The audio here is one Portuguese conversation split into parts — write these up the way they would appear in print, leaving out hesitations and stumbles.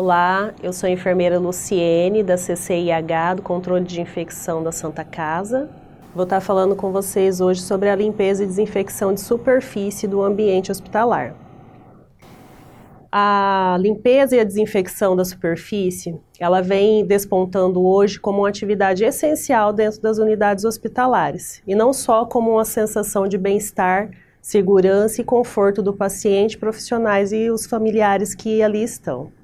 Olá, eu sou a enfermeira Luciene, da CCIH, do Controle de Infecção da Santa Casa. Vou estar falando com vocês hoje sobre a limpeza e desinfecção de superfície do ambiente hospitalar. A limpeza e a desinfecção da superfície, ela vem despontando hoje como uma atividade essencial dentro das unidades hospitalares, e não só como uma sensação de bem-estar, segurança e conforto do paciente, profissionais e os familiares que ali estão.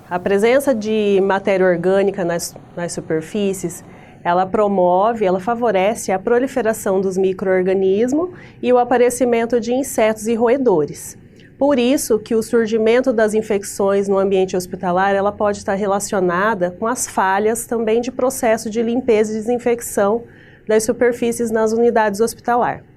A presença de matéria orgânica nas superfícies, ela promove, ela favorece a proliferação dos micro-organismos e o aparecimento de insetos e roedores. Por isso que o surgimento das infecções no ambiente hospitalar, ela pode estar relacionada com as falhas também de processo de limpeza e desinfecção das superfícies nas unidades hospitalares.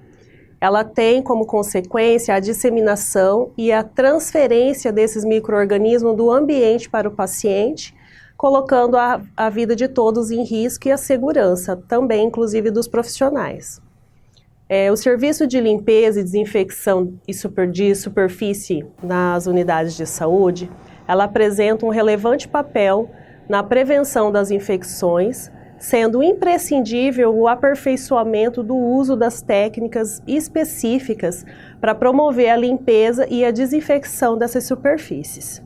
Ela tem como consequência a disseminação e a transferência desses micro-organismos do ambiente para o paciente, colocando a vida de todos em risco e a segurança, também inclusive dos profissionais. O serviço de limpeza e desinfecção de superfície nas unidades de saúde, ela apresenta um relevante papel na prevenção das infecções, sendo imprescindível o aperfeiçoamento do uso das técnicas específicas para promover a limpeza e a desinfecção dessas superfícies.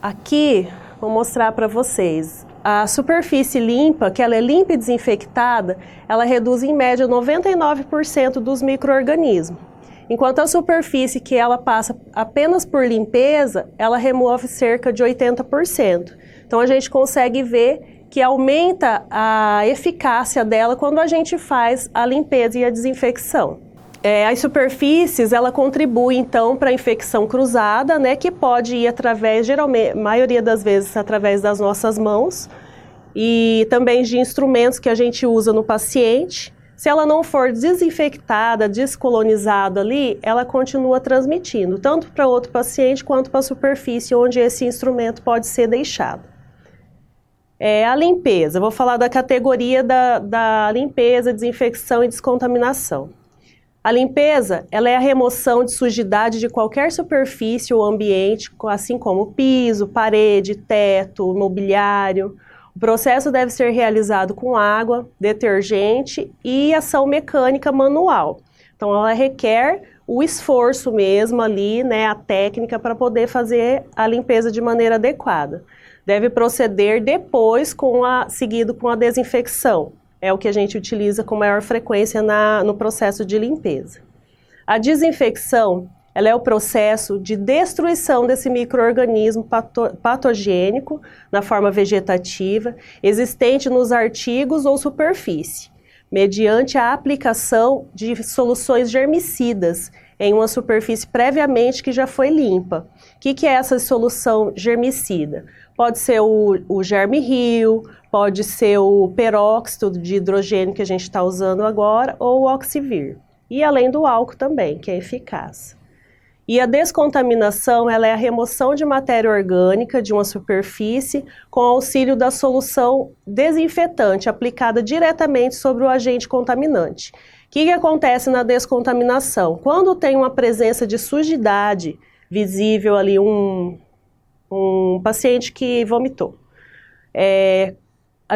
Aqui, vou mostrar para vocês. A superfície limpa, que ela é limpa e desinfectada, ela reduz em média 99% dos micro-organismos. Enquanto a superfície que ela passa apenas por limpeza, ela remove cerca de 80%. Então a gente consegue ver que aumenta a eficácia dela quando a gente faz a limpeza e a desinfecção. As superfícies, ela contribui então para a infecção cruzada, né, que pode ir através, geralmente, maioria das vezes, através das nossas mãos e também de instrumentos que a gente usa no paciente. Se ela não for desinfectada, descolonizada ali, ela continua transmitindo, tanto para outro paciente quanto para a superfície onde esse instrumento pode ser deixado. A limpeza, vou falar da categoria da limpeza, desinfecção e descontaminação. A limpeza, ela é a remoção de sujidade de qualquer superfície ou ambiente, assim como piso, parede, teto, mobiliário. O processo deve ser realizado com água, detergente e ação mecânica manual. Então, ela requer o esforço mesmo ali, né, a técnica para poder fazer a limpeza de maneira adequada. Deve proceder depois seguido com a desinfecção. É o que a gente utiliza com maior frequência no processo de limpeza. A desinfecção, ela é o processo de destruição desse micro-organismo patogênico na forma vegetativa, existente nos artigos ou superfície, mediante a aplicação de soluções germicidas em uma superfície previamente que já foi limpa. O que é essa solução germicida? Pode ser o Germ-Heal, pode ser o peróxido de hidrogênio que a gente está usando agora, ou o Oxivir. E além do álcool também, que é eficaz. E a descontaminação, ela é a remoção de matéria orgânica de uma superfície com auxílio da solução desinfetante aplicada diretamente sobre o agente contaminante. O que acontece na descontaminação? Quando tem uma presença de sujidade visível ali, um paciente que vomitou.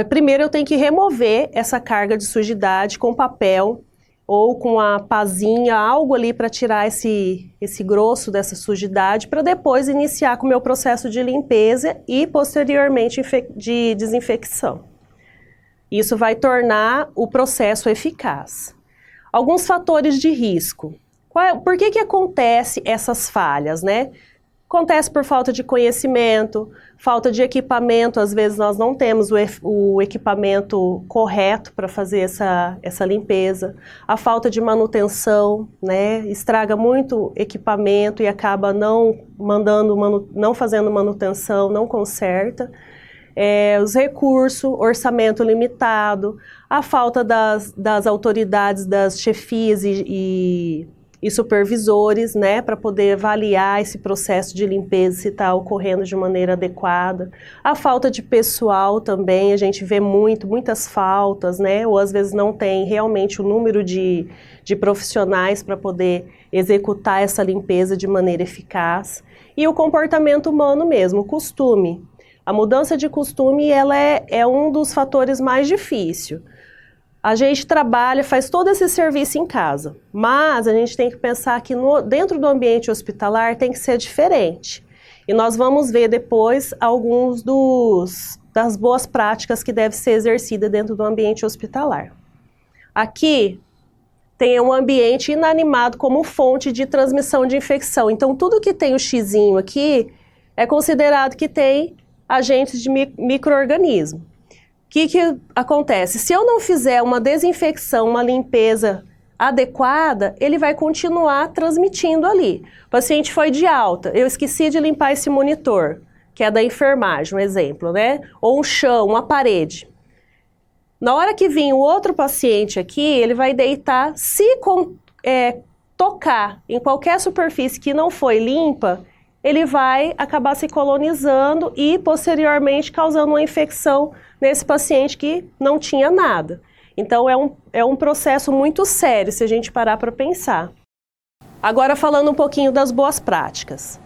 Primeiro eu tenho que remover essa carga de sujidade com papel ou com a pazinha, algo ali para tirar esse grosso dessa sujidade, para depois iniciar com o meu processo de limpeza e posteriormente de desinfecção. Isso vai tornar o processo eficaz. Alguns fatores de risco. Por que acontece essas falhas, né? Acontece por falta de conhecimento, falta de equipamento, às vezes nós não temos o equipamento correto para fazer essa limpeza, a falta de manutenção, né, estraga muito equipamento e acaba não fazendo manutenção, não conserta, os recursos, orçamento limitado, a falta das autoridades, das chefias e e supervisores, né, para poder avaliar esse processo de limpeza, se está ocorrendo de maneira adequada. A falta de pessoal também, a gente vê muitas faltas, né, ou às vezes não tem realmente o número de profissionais para poder executar essa limpeza de maneira eficaz. E o comportamento humano mesmo, o costume. A mudança de costume, ela é um dos fatores mais difíceis. A gente trabalha, faz todo esse serviço em casa, mas a gente tem que pensar que dentro do ambiente hospitalar tem que ser diferente. E nós vamos ver depois alguns das boas práticas que devem ser exercidas dentro do ambiente hospitalar. Aqui tem um ambiente inanimado como fonte de transmissão de infecção. Então, tudo que tem o xizinho aqui é considerado que tem agentes de micro-organismo. O que acontece? Se eu não fizer uma desinfecção, uma limpeza adequada, ele vai continuar transmitindo ali. O paciente foi de alta, eu esqueci de limpar esse monitor, que é da enfermagem, um exemplo, né? Ou um chão, uma parede. Na hora que vir o outro paciente aqui, ele vai deitar, se tocar em qualquer superfície que não foi limpa, ele vai acabar se colonizando e posteriormente causando uma infecção nesse paciente que não tinha nada. Então é um processo muito sério se a gente parar para pensar. Agora falando um pouquinho das boas práticas.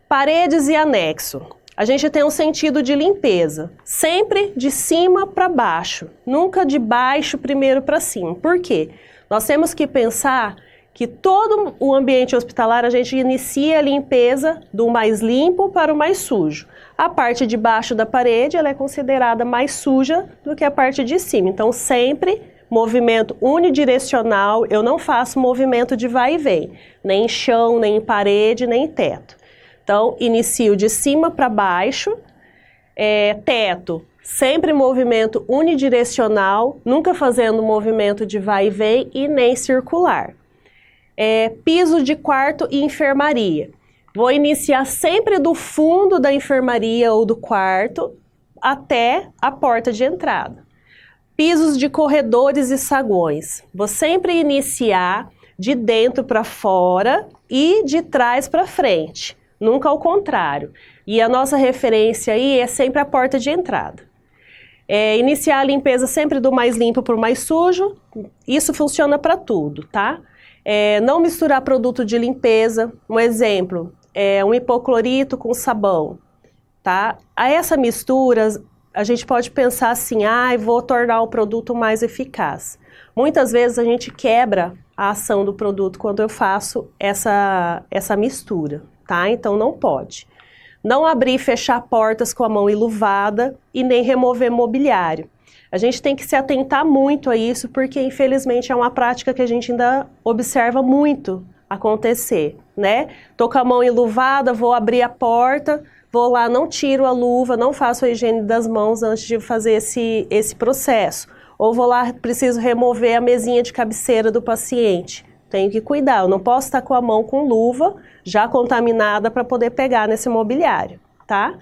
Paredes e anexo. A gente tem um sentido de limpeza, sempre de cima para baixo, nunca de baixo primeiro para cima. Por quê? Nós temos que pensar que todo o ambiente hospitalar a gente inicia a limpeza do mais limpo para o mais sujo. A parte de baixo da parede ela é considerada mais suja do que a parte de cima. Então sempre movimento unidirecional, eu não faço movimento de vai e vem, nem em chão, nem em parede, nem em teto. Então, inicio de cima para baixo, teto, sempre movimento unidirecional, nunca fazendo movimento de vai e vem e nem circular. Piso de quarto e enfermaria. Vou iniciar sempre do fundo da enfermaria ou do quarto até a porta de entrada. Pisos de corredores e saguões. Vou sempre iniciar de dentro para fora e de trás para frente. Nunca ao contrário. E a nossa referência aí é sempre a porta de entrada. Iniciar a limpeza sempre do mais limpo para o mais sujo. Isso funciona para tudo, tá? Não misturar produto de limpeza. Um exemplo, um hipoclorito com sabão, tá? A essa mistura, a gente pode pensar assim, vou tornar o produto mais eficaz. Muitas vezes a gente quebra a ação do produto quando eu faço essa mistura. Tá? Então não pode. Não abrir e fechar portas com a mão enluvada e nem remover mobiliário. A gente tem que se atentar muito a isso porque infelizmente é uma prática que a gente ainda observa muito acontecer, né? Tô com a mão enluvada, vou abrir a porta, vou lá, não tiro a luva, não faço a higiene das mãos antes de fazer esse processo. Ou vou lá, preciso remover a mesinha de cabeceira do paciente. Tenho que cuidar, eu não posso estar com a mão com luva já contaminada para poder pegar nesse mobiliário, tá?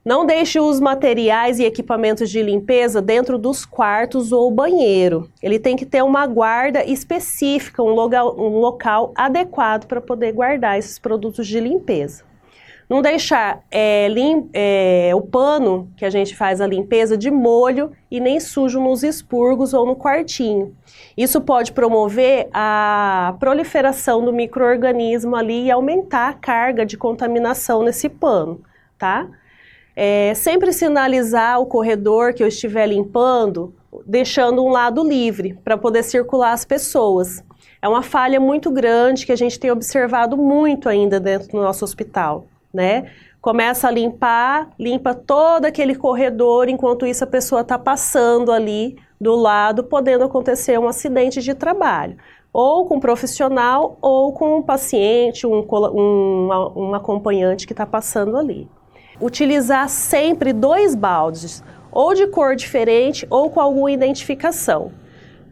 Não deixe os materiais e equipamentos de limpeza dentro dos quartos ou banheiro. Ele tem que ter uma guarda específica, um local adequado para poder guardar esses produtos de limpeza. Não deixar o pano que a gente faz a limpeza de molho e nem sujo nos expurgos ou no quartinho. Isso pode promover a proliferação do micro-organismo ali e aumentar a carga de contaminação nesse pano, tá? Sempre sinalizar o corredor que eu estiver limpando, deixando um lado livre para poder circular as pessoas. É uma falha muito grande que a gente tem observado muito ainda dentro do nosso hospital, né? Começa a limpar, limpa todo aquele corredor, enquanto isso a pessoa está passando ali do lado, podendo acontecer um acidente de trabalho, ou com um profissional, ou com um paciente, um acompanhante que está passando ali. Utilizar sempre 2 baldes, ou de cor diferente, ou com alguma identificação,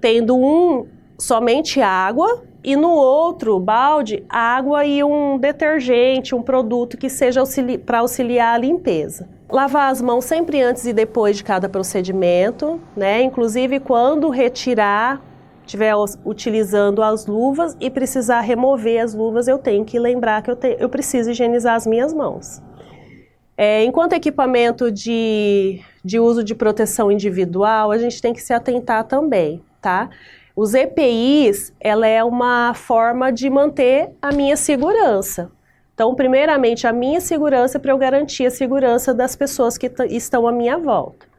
tendo um somente água, e no outro balde, água e um detergente, um produto que seja para auxiliar a limpeza. Lavar as mãos sempre antes e depois de cada procedimento, né? Inclusive quando estiver utilizando as luvas e precisar remover as luvas, eu tenho que lembrar que eu preciso higienizar as minhas mãos. Enquanto equipamento de uso de proteção individual, a gente tem que se atentar também, tá? Os EPIs, ela é uma forma de manter a minha segurança. Então, primeiramente, a minha segurança para eu garantir a segurança das pessoas que estão à minha volta.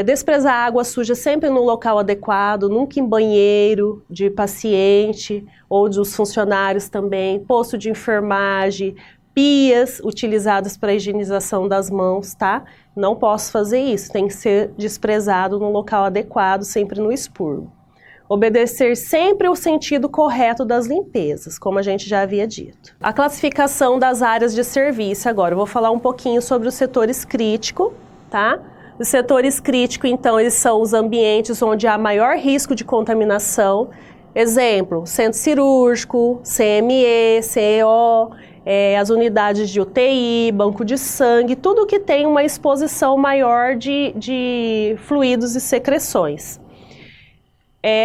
Desprezar a água suja sempre no local adequado, nunca em banheiro de paciente ou dos funcionários também, posto de enfermagem, pias utilizadas para a higienização das mãos, tá? Não posso fazer isso, tem que ser desprezado no local adequado, sempre no expurgo. Obedecer sempre o sentido correto das limpezas, como a gente já havia dito. A classificação das áreas de serviço agora, eu vou falar um pouquinho sobre os setores críticos, tá? Os setores críticos, então, eles são os ambientes onde há maior risco de contaminação. Exemplo, centro cirúrgico, CME, CEO, as unidades de UTI, banco de sangue, tudo que tem uma exposição maior de fluidos e secreções.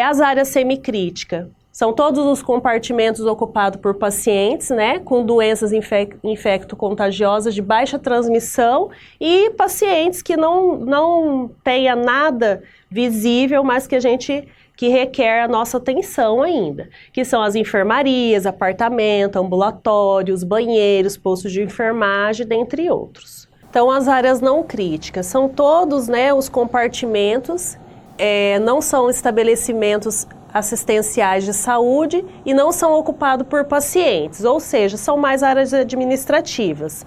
As áreas semicríticas são todos os compartimentos ocupados por pacientes, né, com doenças infecto-contagiosas de baixa transmissão e pacientes que não tenha nada visível, mas que requer a nossa atenção ainda, que são as enfermarias, apartamento, ambulatórios, banheiros, postos de enfermagem, dentre outros. Então, as áreas não críticas são todos, né, os compartimentos, não são estabelecimentos assistenciais de saúde e não são ocupados por pacientes, ou seja, são mais áreas administrativas,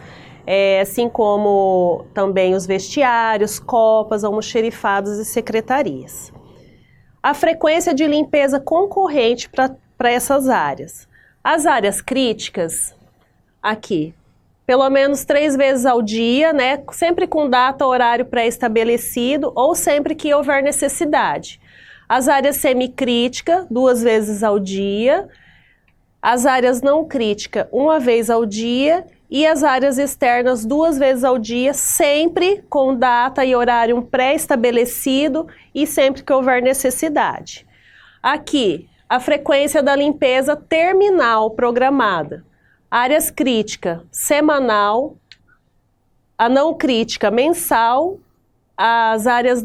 assim como também os vestiários, copas, almoxerifados e secretarias. A frequência de limpeza concorrente para essas áreas. As áreas críticas, aqui, pelo menos 3 vezes ao dia, né, sempre com data, horário pré-estabelecido ou sempre que houver necessidade. As áreas semicríticas, 2 vezes ao dia. As áreas não críticas, 1 vez ao dia. E as áreas externas 2 vezes ao dia, sempre com data e horário pré-estabelecido e sempre que houver necessidade. Aqui, a frequência da limpeza terminal programada. Áreas críticas, semanal. A não crítica, mensal. As áreas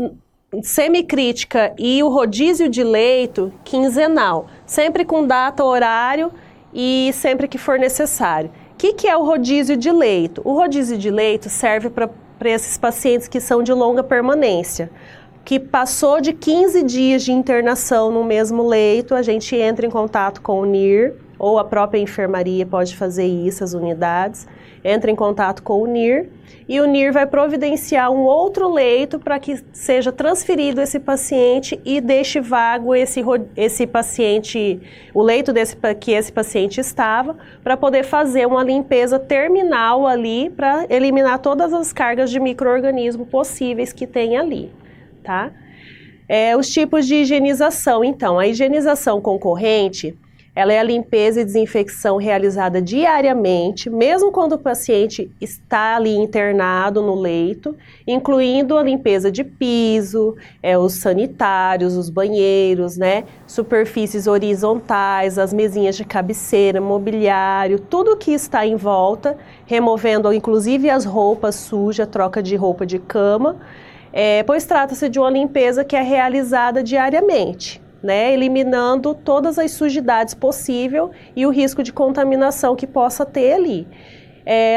semicrítica e o rodízio de leito, quinzenal. Sempre com data, horário e sempre que for necessário. O que é o rodízio de leito? O rodízio de leito serve para esses pacientes que são de longa permanência, que passou de 15 dias de internação no mesmo leito, a gente entra em contato com o NIR, ou a própria enfermaria pode fazer isso, as unidades, entra em contato com o NIR, e o NIR vai providenciar um outro leito para que seja transferido esse paciente e deixe vago esse paciente, o leito que esse paciente estava, para poder fazer uma limpeza terminal ali, para eliminar todas as cargas de micro-organismo possíveis que tem ali, tá? Os tipos de higienização, então, a higienização concorrente, ela é a limpeza e desinfecção realizada diariamente, mesmo quando o paciente está ali internado no leito, incluindo a limpeza de piso, os sanitários, os banheiros, né, superfícies horizontais, as mesinhas de cabeceira, mobiliário, tudo que está em volta, removendo inclusive as roupas sujas, troca de roupa de cama, pois trata-se de uma limpeza que é realizada diariamente, né, eliminando todas as sujidades possíveis e o risco de contaminação que possa ter ali.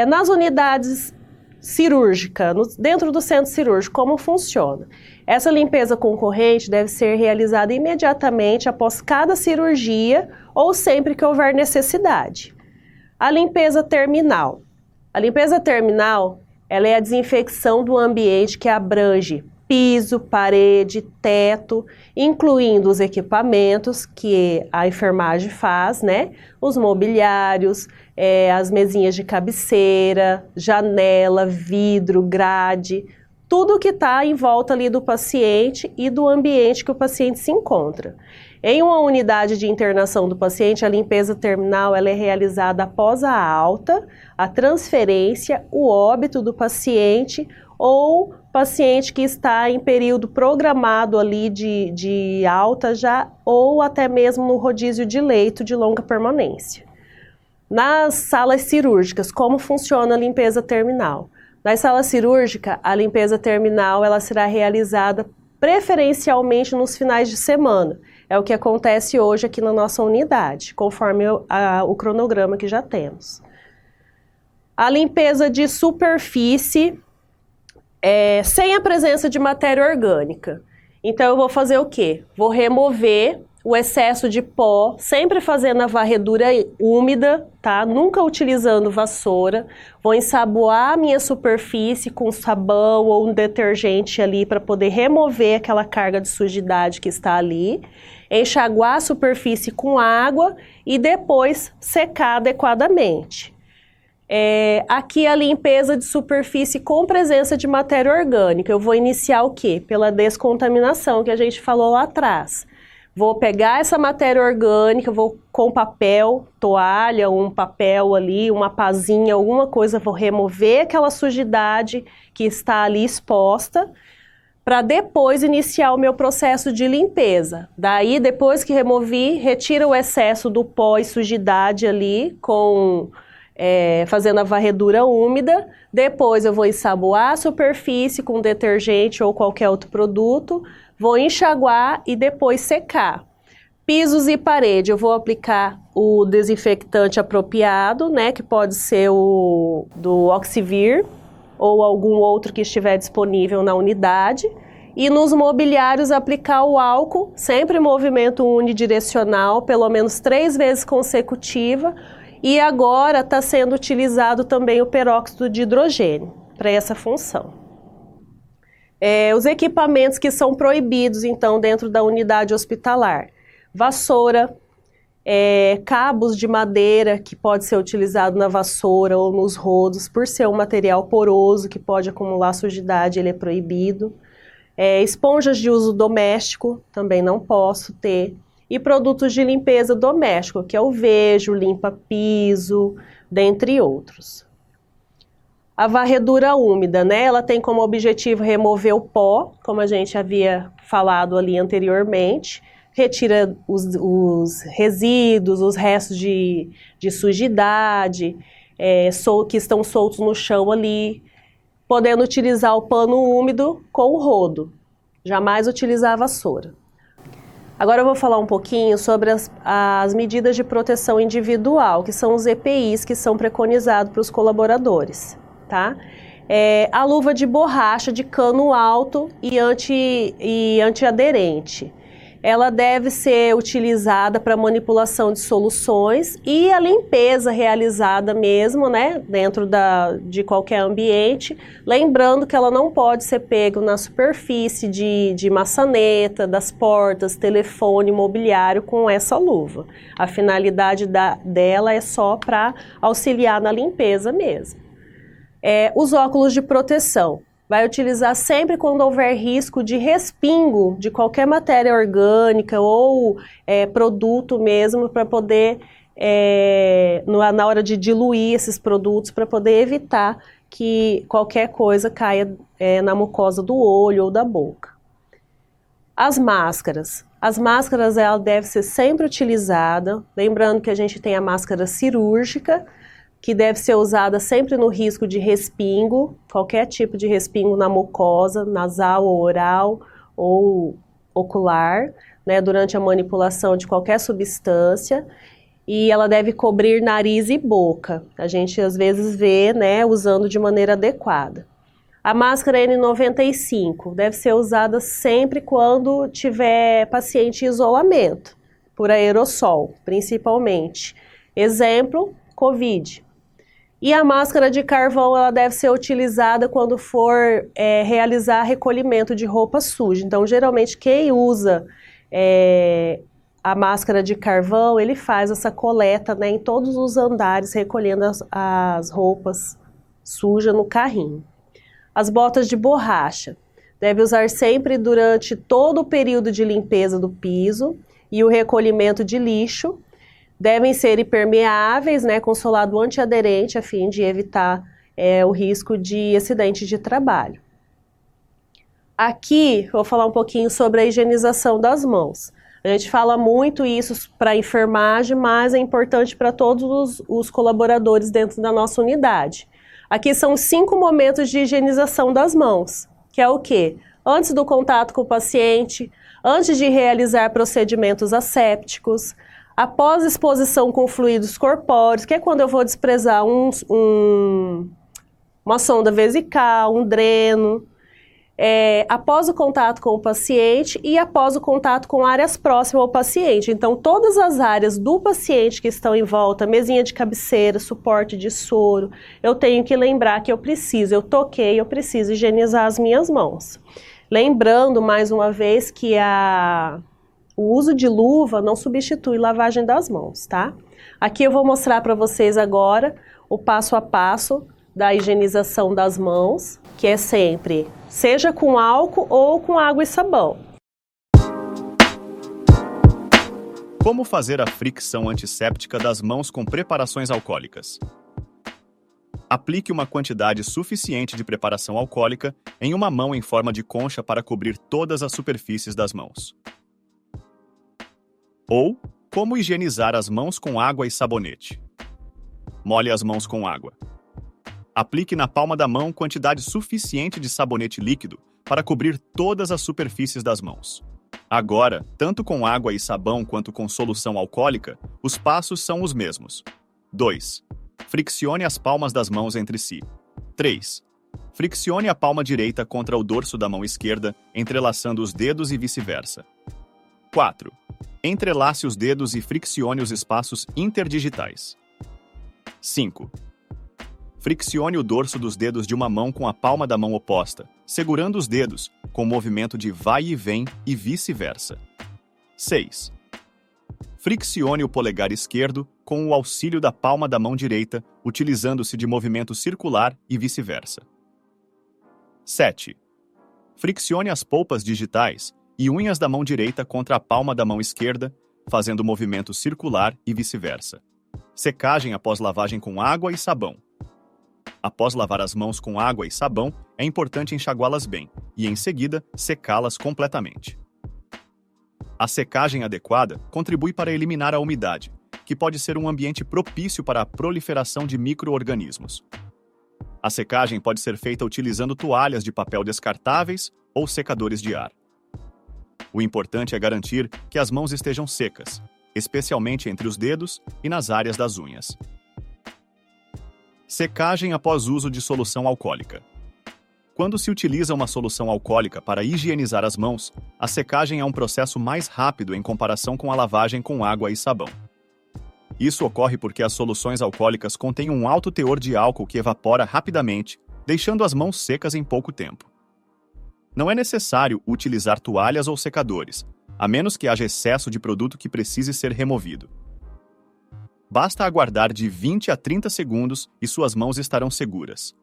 Nas unidades cirúrgicas, dentro do centro cirúrgico, como funciona? Essa limpeza concorrente deve ser realizada imediatamente após cada cirurgia ou sempre que houver necessidade. A limpeza terminal. A limpeza terminal, ela é a desinfecção do ambiente que abrange piso, parede, teto, incluindo os equipamentos que a enfermagem faz, né? Os mobiliários, as mesinhas de cabeceira, janela, vidro, grade, tudo que está em volta ali do paciente e do ambiente que o paciente se encontra. Em uma unidade de internação do paciente, a limpeza terminal ela é realizada após a alta, a transferência, o óbito do paciente ou paciente que está em período programado ali de alta já, ou até mesmo no rodízio de leito de longa permanência. Nas salas cirúrgicas, como funciona a limpeza terminal? Na sala cirúrgica, a limpeza terminal ela será realizada preferencialmente nos finais de semana. É o que acontece hoje aqui na nossa unidade, conforme o cronograma que já temos. A limpeza de superfície sem a presença de matéria orgânica. Então eu vou fazer o quê? Vou remover o excesso de pó, sempre fazendo a varredura úmida, tá? Nunca utilizando vassoura. Vou ensaboar a minha superfície com sabão ou um detergente ali para poder remover aquela carga de sujidade que está ali. Enxaguar a superfície com água e depois secar adequadamente. Aqui a limpeza de superfície com presença de matéria orgânica. Eu vou iniciar o quê? Pela descontaminação que a gente falou lá atrás. Vou pegar essa matéria orgânica, vou com papel, toalha, um papel ali, uma pazinha, alguma coisa, vou remover aquela sujidade que está ali exposta, para depois iniciar o meu processo de limpeza. Daí, depois que removi, retira o excesso do pó e sujidade ali, fazendo a varredura úmida. Depois eu vou ensaboar a superfície com detergente ou qualquer outro produto, vou enxaguar e depois secar. Pisos e parede, eu vou aplicar o desinfectante apropriado, né, que pode ser o do Oxivir ou algum outro que estiver disponível na unidade. E nos mobiliários aplicar o álcool, sempre em movimento unidirecional, pelo menos 3 vezes consecutiva. E agora está sendo utilizado também o peróxido de hidrogênio para essa função. Os equipamentos que são proibidos, então, dentro da unidade hospitalar. Vassoura, cabos de madeira que pode ser utilizado na vassoura ou nos rodos, por ser um material poroso que pode acumular sujidade, ele é proibido. Esponjas de uso doméstico, também não posso ter. E produtos de limpeza doméstico, que é o vejo, limpa-piso, dentre outros. A varredura úmida, né? Ela tem como objetivo remover o pó, como a gente havia falado ali anteriormente, retira os resíduos, os restos de sujidade, que estão soltos no chão ali, podendo utilizar o pano úmido com o rodo, jamais utilizar a vassoura. Agora eu vou falar um pouquinho sobre as medidas de proteção individual, que são os EPIs que são preconizados para os colaboradores, tá? A luva de borracha de cano alto e antiaderente. Ela deve ser utilizada para manipulação de soluções e a limpeza realizada mesmo, né, dentro de qualquer ambiente, lembrando que ela não pode ser pega na superfície de maçaneta, das portas, telefone, mobiliário com essa luva. A finalidade dela é só para auxiliar na limpeza mesmo. Os óculos de proteção. Vai utilizar sempre quando houver risco de respingo de qualquer matéria orgânica ou produto mesmo, para poder, na hora de diluir esses produtos, para poder evitar que qualquer coisa caia na mucosa do olho ou da boca. As máscaras. As máscaras, ela deve ser sempre utilizada, lembrando que a gente tem a máscara cirúrgica, que deve ser usada sempre no risco de respingo, qualquer tipo de respingo na mucosa, nasal ou oral ou ocular, né, durante a manipulação de qualquer substância, e ela deve cobrir nariz e boca. A gente às vezes vê, né, usando de maneira adequada. A máscara N95 deve ser usada sempre quando tiver paciente em isolamento, por aerossol, principalmente. Exemplo, Covid. E a máscara de carvão, ela deve ser utilizada quando for realizar recolhimento de roupa suja. Então, geralmente, quem usa a máscara de carvão, ele faz essa coleta, né, em todos os andares, recolhendo as roupas sujas no carrinho. As botas de borracha. Deve usar sempre durante todo o período de limpeza do piso e o recolhimento de lixo. Devem ser impermeáveis, né, com solado antiaderente, a fim de evitar o risco de acidente de trabalho. Aqui, vou falar um pouquinho sobre a higienização das mãos. A gente fala muito isso para a enfermagem, mas é importante para todos os colaboradores dentro da nossa unidade. Aqui são 5 momentos de higienização das mãos, que é o quê? Antes do contato com o paciente, antes de realizar procedimentos assépticos, após exposição com fluidos corpóreos, que é quando eu vou desprezar uma sonda vesical, um dreno, após o contato com o paciente e após o contato com áreas próximas ao paciente. Então, todas as áreas do paciente que estão em volta, mesinha de cabeceira, suporte de soro, eu tenho que lembrar que eu preciso higienizar as minhas mãos. Lembrando, mais uma vez, que o uso de luva não substitui lavagem das mãos, tá? Aqui eu vou mostrar para vocês agora o passo a passo da higienização das mãos, que é sempre, seja com álcool ou com água e sabão. Como fazer a fricção antisséptica das mãos com preparações alcoólicas? Aplique uma quantidade suficiente de preparação alcoólica em uma mão em forma de concha para cobrir todas as superfícies das mãos. Ou, como higienizar as mãos com água e sabonete. Molhe as mãos com água. Aplique na palma da mão quantidade suficiente de sabonete líquido para cobrir todas as superfícies das mãos. Agora, tanto com água e sabão quanto com solução alcoólica, os passos são os mesmos. 2. Friccione as palmas das mãos entre si. 3. Friccione a palma direita contra o dorso da mão esquerda, entrelaçando os dedos e vice-versa. 4. Entrelace os dedos e friccione os espaços interdigitais. 5. Friccione o dorso dos dedos de uma mão com a palma da mão oposta, segurando os dedos, com movimento de vai e vem e vice-versa. 6. Friccione o polegar esquerdo com o auxílio da palma da mão direita, utilizando-se de movimento circular e vice-versa. 7. Friccione as polpas digitais e unhas da mão direita contra a palma da mão esquerda, fazendo movimento circular e vice-versa. Secagem após lavagem com água e sabão. Após lavar as mãos com água e sabão, é importante enxaguá-las bem e, em seguida, secá-las completamente. A secagem adequada contribui para eliminar a umidade, que pode ser um ambiente propício para a proliferação de micro-organismos. A secagem pode ser feita utilizando toalhas de papel descartáveis ou secadores de ar. O importante é garantir que as mãos estejam secas, especialmente entre os dedos e nas áreas das unhas. Secagem após uso de solução alcoólica. Quando se utiliza uma solução alcoólica para higienizar as mãos, a secagem é um processo mais rápido em comparação com a lavagem com água e sabão. Isso ocorre porque as soluções alcoólicas contêm um alto teor de álcool que evapora rapidamente, deixando as mãos secas em pouco tempo. Não é necessário utilizar toalhas ou secadores, a menos que haja excesso de produto que precise ser removido. Basta aguardar de 20 a 30 segundos e suas mãos estarão seguras.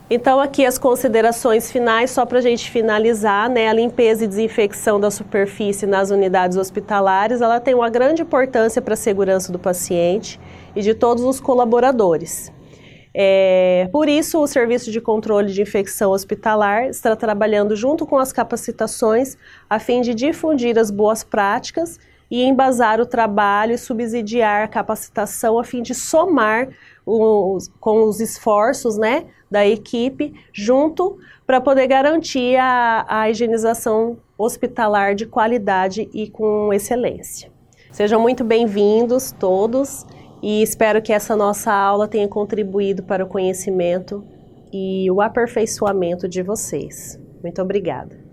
Então aqui as considerações finais, só para a gente finalizar, né? A limpeza e desinfecção da superfície nas unidades hospitalares, ela tem uma grande importância para a segurança do paciente e de todos os colaboradores. Por isso, o Serviço de Controle de Infecção Hospitalar está trabalhando junto com as capacitações a fim de difundir as boas práticas e embasar o trabalho e subsidiar a capacitação a fim de somar com os esforços, né, da equipe junto para poder garantir a higienização hospitalar de qualidade e com excelência. Sejam muito bem-vindos todos e espero que essa nossa aula tenha contribuído para o conhecimento e o aperfeiçoamento de vocês. Muito obrigada.